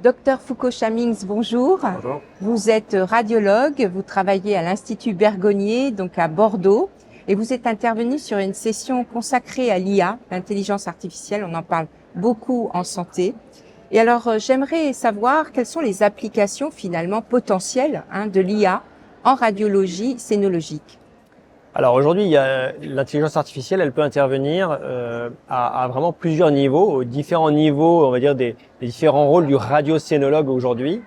Docteur Foucault-Chamings, bonjour. Bonjour. Vous êtes radiologue, vous travaillez à l'Institut Bergonié, donc à Bordeaux, et vous êtes intervenu sur une session consacrée à l'IA, l'intelligence artificielle, on en parle beaucoup en santé. Et alors, j'aimerais savoir quelles sont les applications finalement potentielles de l'IA en radiologie scénologique. Alors aujourd'hui, l'intelligence artificielle, elle peut intervenir à vraiment plusieurs niveaux, aux différents niveaux, on va dire, des différents rôles du radiocénologue aujourd'hui.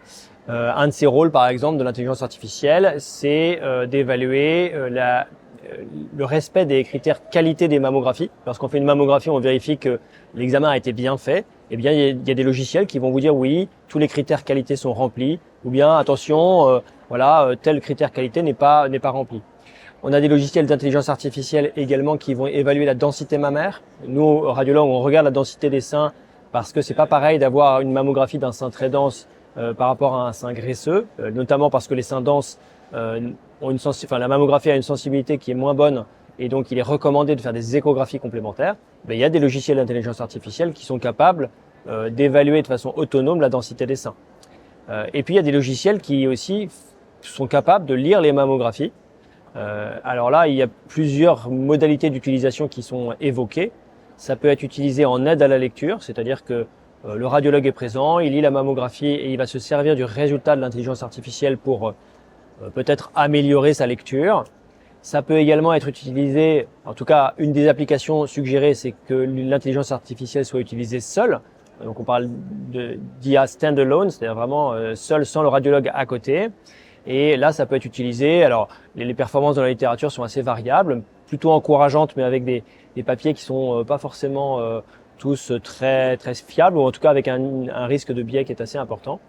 Un de ces rôles, par exemple, de l'intelligence artificielle, c'est d'évaluer le respect des critères qualité des mammographies. Lorsqu'on fait une mammographie, on vérifie que l'examen a été bien fait. Eh bien, il y a des logiciels qui vont vous dire oui, tous les critères qualité sont remplis, ou bien attention, tel critère qualité n'est pas rempli. On a des logiciels d'intelligence artificielle également qui vont évaluer la densité mammaire. Nous, radiologues, on regarde la densité des seins parce que c'est pas pareil d'avoir une mammographie d'un sein très dense par rapport à un sein graisseux, notamment parce que les seins denses la mammographie a une sensibilité qui est moins bonne et donc il est recommandé de faire des échographies complémentaires. Mais il y a des logiciels d'intelligence artificielle qui sont capables d'évaluer de façon autonome la densité des seins. Et puis il y a des logiciels qui aussi sont capables de lire les mammographies. Alors là, il y a plusieurs modalités d'utilisation qui sont évoquées. Ça peut être utilisé en aide à la lecture, c'est-à-dire que le radiologue est présent, il lit la mammographie et il va se servir du résultat de l'intelligence artificielle pour peut-être améliorer sa lecture. Ça peut également être utilisé, en tout cas une des applications suggérées, c'est que l'intelligence artificielle soit utilisée seule. Donc on parle d'IA standalone, c'est-à-dire vraiment seule sans le radiologue à côté. Et là, ça peut être utilisé. Alors, les performances dans la littérature sont assez variables, plutôt encourageantes, mais avec des papiers qui sont pas forcément tous très fiables, ou en tout cas avec un risque de biais qui est assez important.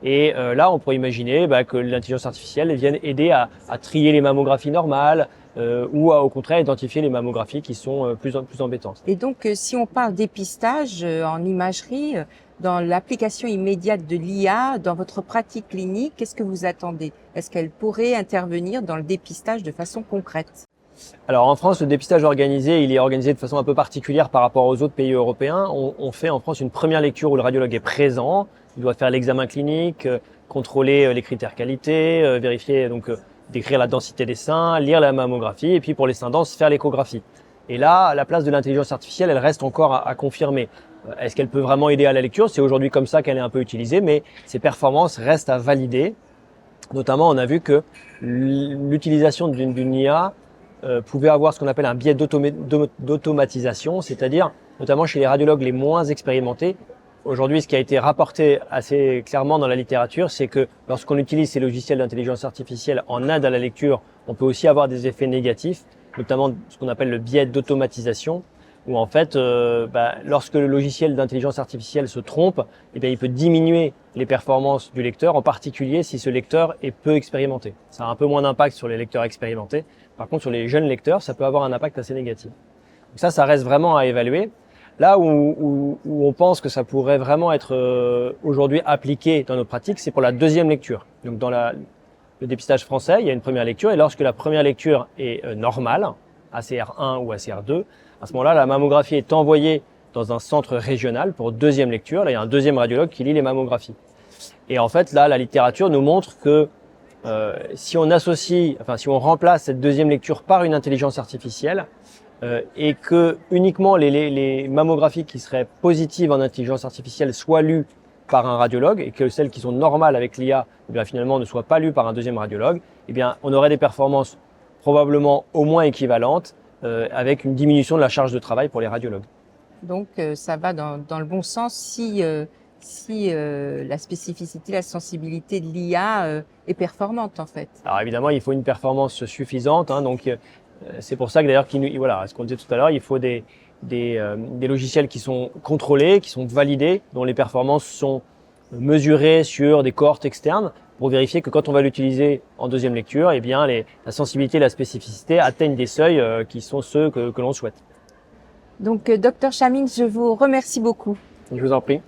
Et là, on pourrait imaginer que l'intelligence artificielle vienne aider à trier les mammographies normales ou au contraire identifier les mammographies qui sont plus embêtantes. Et donc, si on parle dépistage en imagerie, dans l'application immédiate de l'IA, dans votre pratique clinique, qu'est-ce que vous attendez? Est-ce qu'elle pourrait intervenir dans le dépistage de façon concrète? Alors en France, le dépistage organisé, il est organisé de façon un peu particulière par rapport aux autres pays européens. On fait en France une première lecture où le radiologue est présent, il doit faire l'examen clinique, contrôler les critères qualité, vérifier décrire la densité des seins, lire la mammographie et puis pour les seins denses, faire l'échographie. Et là, la place de l'intelligence artificielle, elle reste encore à confirmer. Est-ce qu'elle peut vraiment aider à la lecture? C'est aujourd'hui comme ça qu'elle est un peu utilisée, mais ses performances restent à valider. Notamment, on a vu que l'utilisation d'une IA pouvait avoir ce qu'on appelle un biais d'automatisation, c'est-à-dire notamment chez les radiologues les moins expérimentés. Aujourd'hui, ce qui a été rapporté assez clairement dans la littérature, c'est que lorsqu'on utilise ces logiciels d'intelligence artificielle en aide à la lecture, on peut aussi avoir des effets négatifs, notamment ce qu'on appelle le biais d'automatisation, où en fait, lorsque le logiciel d'intelligence artificielle se trompe, il peut diminuer les performances du lecteur, en particulier si ce lecteur est peu expérimenté. Ça a un peu moins d'impact sur les lecteurs expérimentés. Par contre, sur les jeunes lecteurs, ça peut avoir un impact assez négatif. Donc ça reste vraiment à évaluer. Là où on pense que ça pourrait vraiment être aujourd'hui appliqué dans nos pratiques, c'est pour la deuxième lecture. Donc dans le dépistage français, il y a une première lecture et lorsque la première lecture est normale, ACR1 ou ACR2, à ce moment-là, la mammographie est envoyée dans un centre régional pour deuxième lecture. Là, il y a un deuxième radiologue qui lit les mammographies. Et en fait, là, la littérature nous montre que si on remplace cette deuxième lecture par une intelligence artificielle et que uniquement les mammographies qui seraient positives en intelligence artificielle soient lues par un radiologue et que celles qui sont normales avec l'IA, finalement, ne soient pas lues par un deuxième radiologue, on aurait des performances probablement au moins équivalentes avec une diminution de la charge de travail pour les radiologues. Donc, ça va dans le bon sens si la spécificité, la sensibilité de l'IA est performante en fait. Alors évidemment, il faut une performance suffisante, donc c'est pour ça que d'ailleurs, ce qu'on disait tout à l'heure, il faut des logiciels qui sont contrôlés, qui sont validés, dont les performances sont mesurées sur des cohortes externes pour vérifier que quand on va l'utiliser en deuxième lecture, la sensibilité et la spécificité atteignent des seuils qui sont ceux que l'on souhaite. Donc, Dr Chamings, je vous remercie beaucoup. Je vous en prie.